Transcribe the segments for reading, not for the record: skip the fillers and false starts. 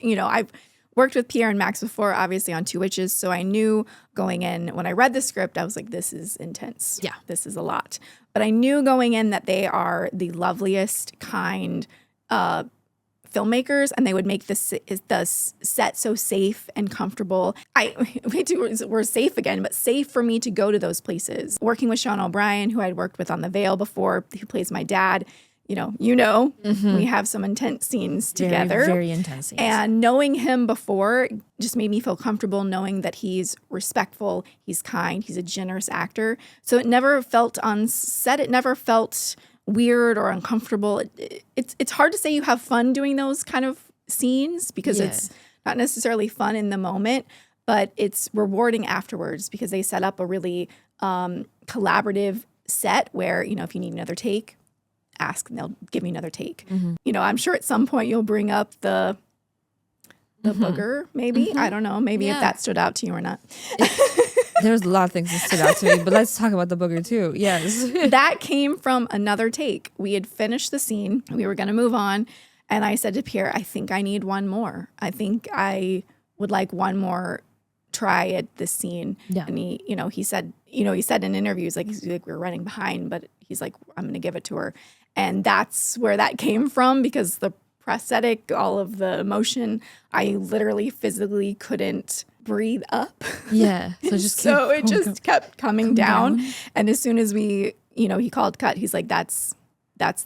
I've worked with Pierre and Max before, obviously on Two Witches. So I knew going in, when I read the script, I was like, this is intense. Yeah. This is a lot. But I knew going in that they are the loveliest, kind filmmakers, and they would make the set so safe and comfortable. We're safe again, but safe for me to go to those places. Working with Sean O'Brien, who I'd worked with on The Veil before, who plays my dad, we have some intense scenes together. Very, very intense scenes. And knowing him before just made me feel comfortable knowing that he's respectful, he's kind, he's a generous actor. So it never felt on set, it never felt weird or uncomfortable. It's hard to say you have fun doing those kind of scenes because it's not necessarily fun in the moment, but it's rewarding afterwards because they set up a really collaborative set where, if you need another take, ask and they'll give me another take. I'm sure at some point you'll bring up the booger, maybe. I don't know. Maybe if that stood out to you or not. There's a lot of things that stood out to me, but let's talk about the booger too. Yes. That came from another take. We had finished the scene. We were going to move on. And I said to Pierre, I think I need one more. I think I would like one more try at this scene. Yeah. And he said in interviews, he's like, we're running behind, but he's like, I'm going to give it to her. And that's where that came from because the prosthetic, all of the emotion, I literally physically couldn't breathe up. Yeah. So it just kept coming down. And as soon as he called cut, he's like, that's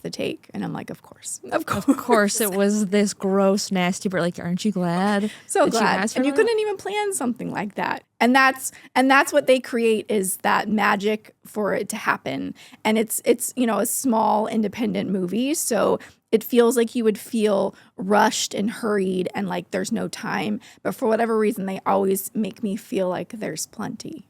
the take. And I'm like, of course. Of course it was this gross, nasty, but aren't you glad? So glad. And you couldn't even plan something like that. And that's what they create is that magic for it to happen. And it's a small independent movie. So it feels like you would feel rushed and hurried and like there's no time. But for whatever reason, they always make me feel like there's plenty.